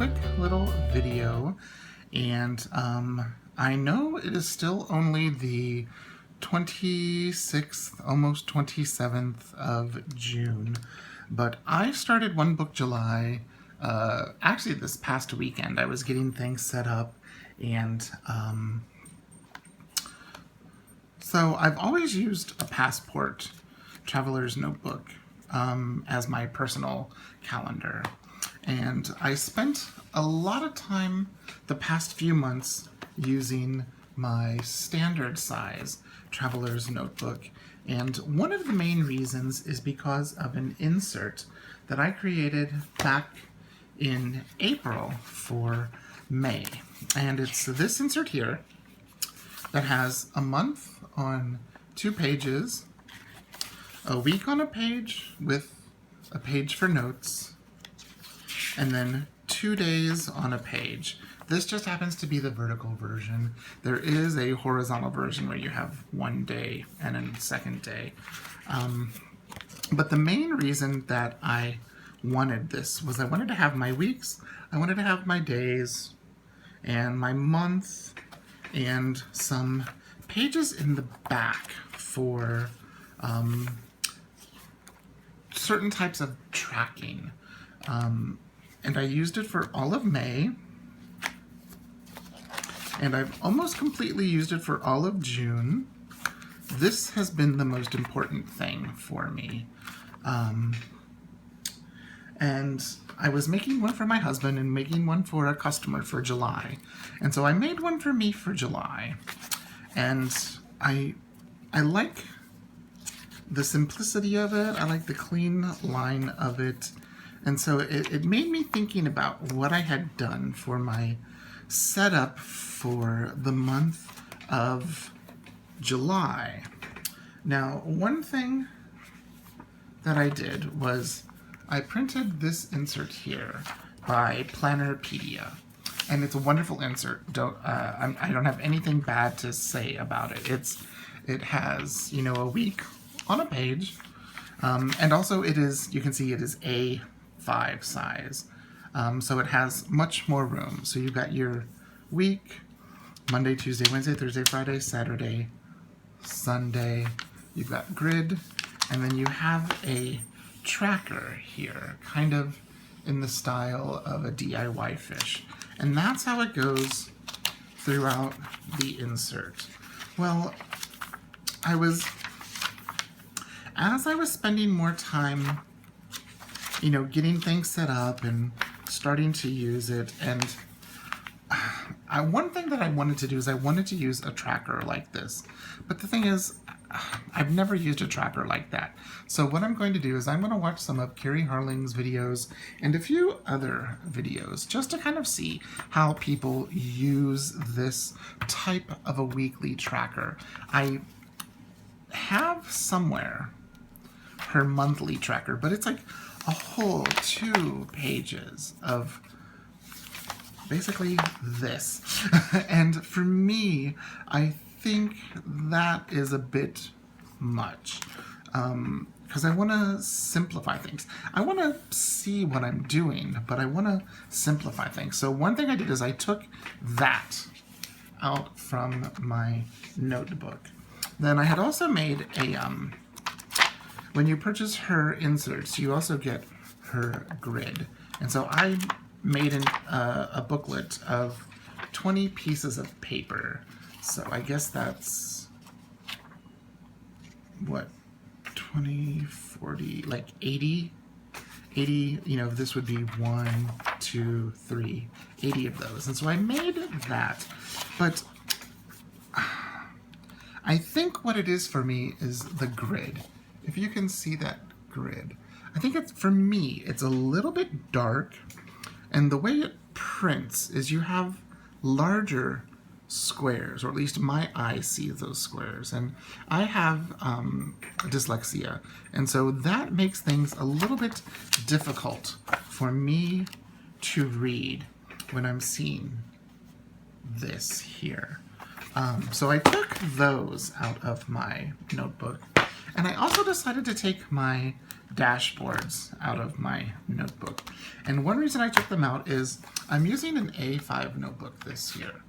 quick little video, and I know it is still only the 26th, almost 27th of June, but I started One Book July actually this past weekend. I was getting things set up, and so I've always used a Passport traveler's notebook as my personal calendar. And I spent a lot of time the past few months using my standard size traveler's notebook. And one of the main reasons is because of an insert that I created back in April for May. And it's this insert here that has a month on 2 pages, a week on a page with a page for notes, and then 2 days on a page. This just happens to be the vertical version. There is a horizontal version where you have 1 day and a second day. But the main reason that I wanted this was I wanted to have my weeks, I wanted to have my days, and my month, and some pages in the back for certain types of tracking. And I used it for all of May, and I've almost completely used it for all of June. This has been the most important thing for me. And I was making one for my husband and making one for a customer for July. And so I made one for me for July. And I like the simplicity of it. I like the clean line of it. And so it made me thinking about what I had done for my setup for the month of July. Now, one thing that I did was I printed this insert here by Plannerpedia. And it's a wonderful insert. I don't have anything bad to say about it. It has, a week on a page. And also it is, you can see it is A5 size. So it has much more room. So you've got your week, Monday, Tuesday, Wednesday, Thursday, Friday, Saturday, Sunday. You've got grid, and then you have a tracker here, kind of in the style of a DIY fish. And that's how it goes throughout the insert. Well, as I was spending more time, getting things set up and starting to use it, and one thing that I wanted to do is I wanted to use a tracker like this. But the thing is, I've never used a tracker like that. So what I'm going to do is I'm going to watch some of Carrie Harling's videos and a few other videos just to kind of see how people use this type of a weekly tracker. I have somewhere her monthly tracker, but it's like a whole 2 pages of basically this. And for me, I think that is a bit much, because I want to simplify things. I want to see what I'm doing, but I want to simplify things. So one thing I did is I took that out from my notebook. Then I had also made a, when you purchase her inserts, you also get her grid. And so I made a booklet of 20 pieces of paper. So I guess that's, what, 20, 40, like 80? 80, this would be 1, 2, 3, 80 of those. And so I made that. But I think what it is for me is the grid. If you can see that grid. I think for me, it's a little bit dark. And the way it prints is you have larger squares, or at least my eye sees those squares. And I have dyslexia, and so that makes things a little bit difficult for me to read when I'm seeing this here. So I took those out of my notebook, and I also decided to take my dashboards out of my notebook. And one reason I took them out is I'm using an A5 notebook this year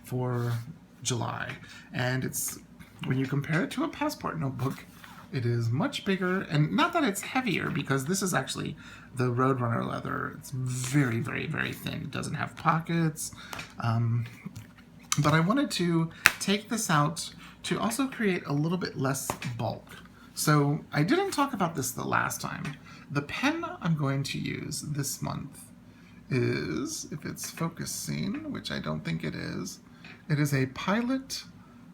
for July. And it's, when you compare it to a passport notebook, it is much bigger, and not that it's heavier, because this is actually the Roadrunner leather. It's very, very, very thin. It doesn't have pockets. But I wanted to take this out to also create a little bit less bulk. So I didn't talk about this the last time. The pen I'm going to use this month is, if it's focusing, which I don't think it is a Pilot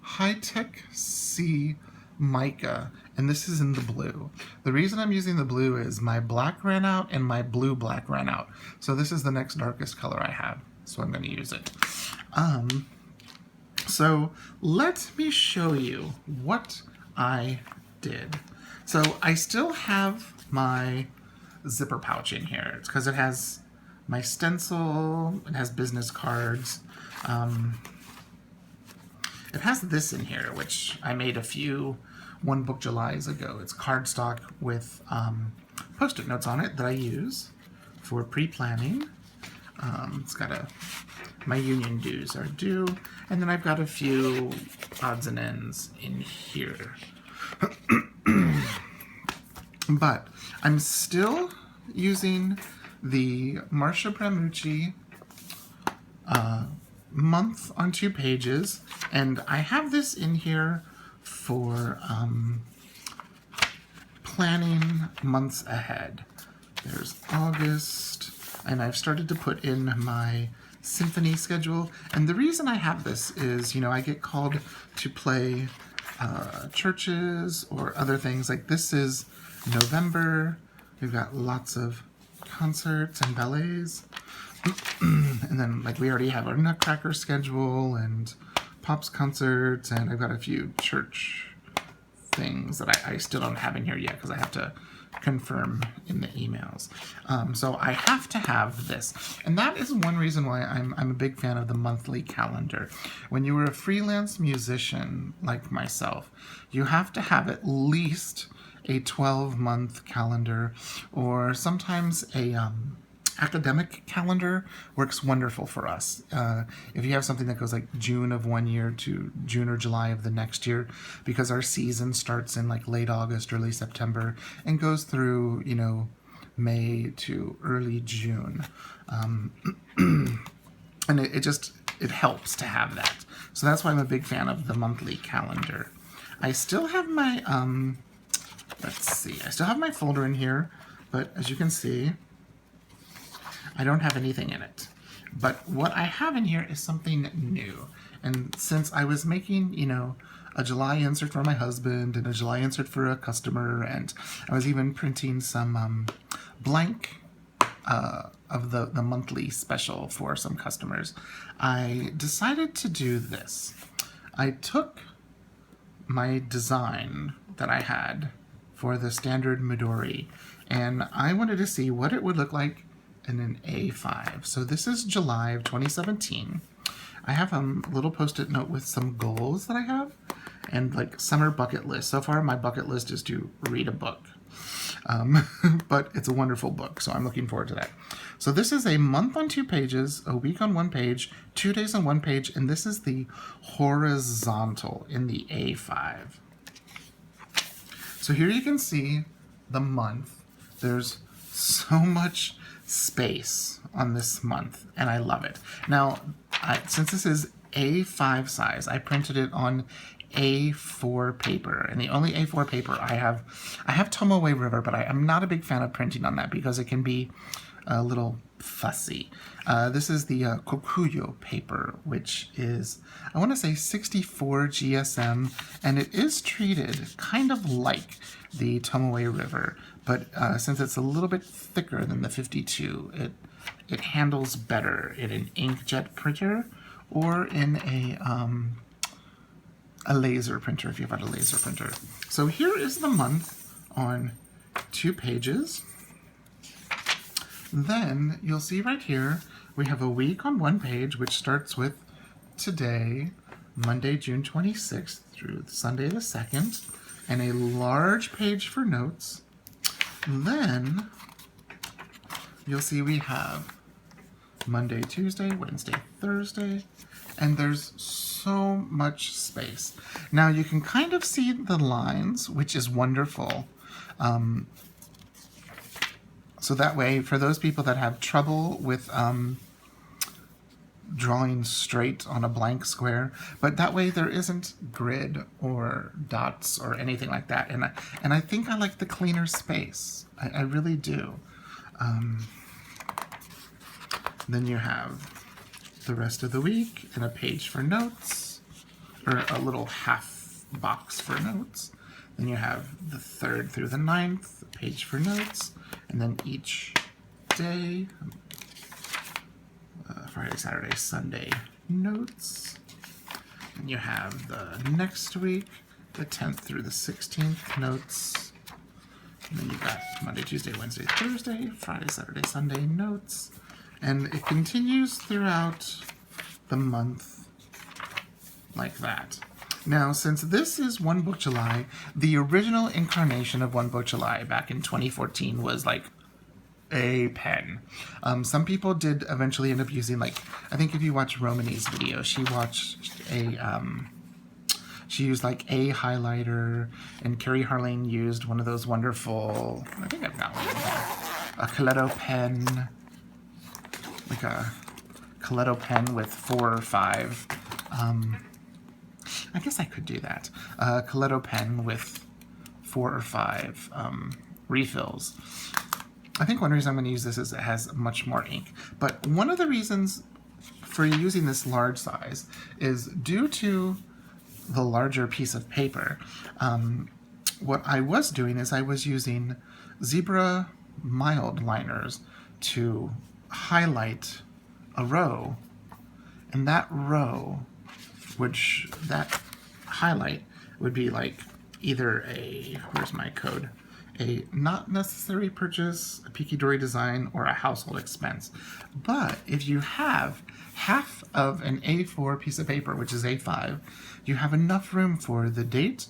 High-Tech C mica, and this is in the blue. The reason I'm using the blue is my black ran out and my blue black ran out. So this is the next darkest color I have, so I'm going to use it. So let me show you what I did. So I still have my zipper pouch in here. It's because it has my stencil, it has business cards. It has this in here, which I made a few One Book Julys ago. It's cardstock with Post-it notes on it that I use for pre-planning. It's got my union dues are due, and then I've got a few odds and ends in here. But I'm still using the Marsha Bramucci month on 2 pages, and I have this in here for planning months ahead. There's August, and I've started to put in my symphony schedule. And the reason I have this is, you know, I get called to play churches or other things. Like this is November. We've got lots of concerts and ballets. And then, like, we already have our Nutcracker schedule and Pops concerts, and I've got a few church things that I still don't have in here yet because I have to confirm in the emails. So I have to have this. And that is one reason why I'm a big fan of the monthly calendar. When you are a freelance musician like myself, you have to have at least a 12-month calendar, or sometimes a academic calendar works wonderful for us. If you have something that goes like June of one year to June or July of the next year, because our season starts in like late August, early September, and goes through, you know, May to early June. And it helps to have that. So that's why I'm a big fan of the monthly calendar. I still have my, let's see, I still have my folder in here, but as you can see, I don't have anything in it. But what I have in here is something new. And since I was making, you know, a July insert for my husband and a July insert for a customer, and I was even printing some blank of the monthly special for some customers, I decided to do this. I took my design that I had for the standard Midori, and I wanted to see what it would look like in an A5. So this is July of 2017. I have a little post-it note with some goals that I have and like summer bucket list. So far my bucket list is to read a book. But it's a wonderful book, so I'm looking forward to that. So this is a month on 2 pages, a week on 1 page, 2 days on 1 page, and this is the horizontal in the A5. So here you can see the month. There's so much space on this month, and I love it. Now, since this is A5 size, I printed it on A4 paper, and the only A4 paper I have Tomoe River, but I'm not a big fan of printing on that because it can be a little fussy. This is the Kokuyo paper, which is, I want to say 64 GSM, and it is treated kind of like the Tomoe River, but since it's a little bit thicker than the 52, it handles better in an inkjet printer or in a laser printer, if you've got a laser printer. So here is the month on 2 pages. Then you'll see right here, we have a week on 1 page, which starts with today, Monday, June 26th through Sunday the 2nd, and a large page for notes. Then you'll see we have Monday, Tuesday, Wednesday, Thursday, and there's so much space. Now you can kind of see the lines, which is wonderful. So that way, for those people that have trouble with drawing straight on a blank square, but that way there isn't grid or dots or anything like that. And I think I like the cleaner space. I really do. Then you have the rest of the week and a page for notes, or a little half box for notes. Then you have the 3rd through the 9th, a page for notes, and then each day, Friday, Saturday, Sunday, notes. And you have the next week, the 10th through the 16th, notes. And then you've got Monday, Tuesday, Wednesday, Thursday, Friday, Saturday, Sunday, notes. And it continues throughout the month like that. Now, since this is One Book July, the original incarnation of One Book July back in 2014 was like a pen. Some people did eventually end up using, like, I think if you watch Romany's video, she used like a highlighter, and Carrie Harling used one of those wonderful, I think I've got one, a Coletto pen, like a Coletto pen with 4 or 5. I guess I could do that. A Coletto pen with 4 or 5 refills. I think one reason I'm going to use this is it has much more ink. But one of the reasons for using this large size is due to the larger piece of paper. What I was doing is I was using zebra mild liners to highlight a row, and that highlight would be like either a, where's my code, a not necessary purchase, a Peaky Dory design, or a household expense. But if you have half of an A4 piece of paper, which is A5, you have enough room for the date,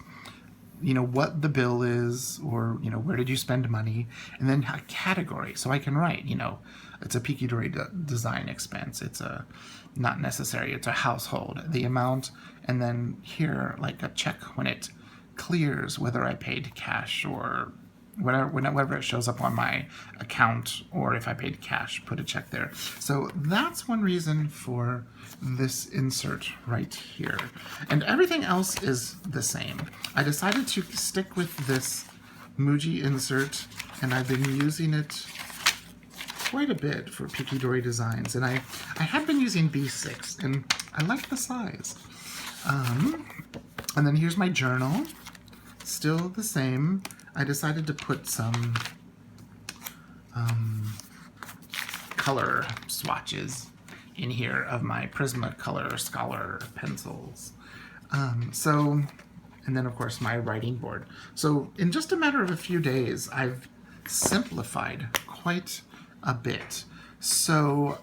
you know, what the bill is, or, you know, where did you spend money, and then a category. So I can write, you know, it's a Peaky Dory design expense, it's a not necessary, it's a household, the amount, and then here, like a check when it clears, whether I paid cash or whenever it shows up on my account, or if I paid cash, put a check there. So that's one reason for this insert right here. And everything else is the same. I decided to stick with this Muji insert, and I've been using it quite a bit for Peaky Dory designs. And I have been using B6, and I like the size. And then here's my journal. Still the same. I decided to put some color swatches in here of my Prismacolor Scholar pencils. And then of course my writing board. So in just a matter of a few days, I've simplified quite a bit. So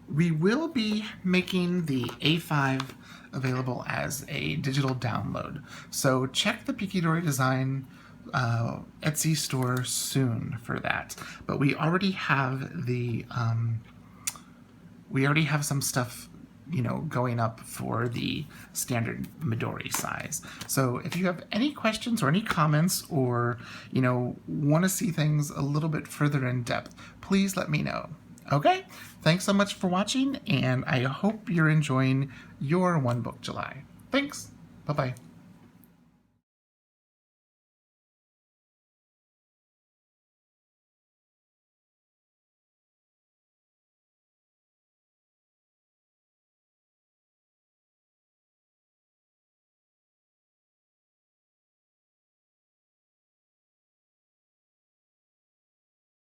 we will be making the A5 available as a digital download. So check the Peaky Dory Design Etsy store soon for that. But we already have the some stuff, you know, going up for the standard Midori size. So if you have any questions or any comments, or, you know, want to see things a little bit further in depth, please let me know. Okay, thanks so much for watching, and I hope you're enjoying your One Book July. Thanks. Bye-bye.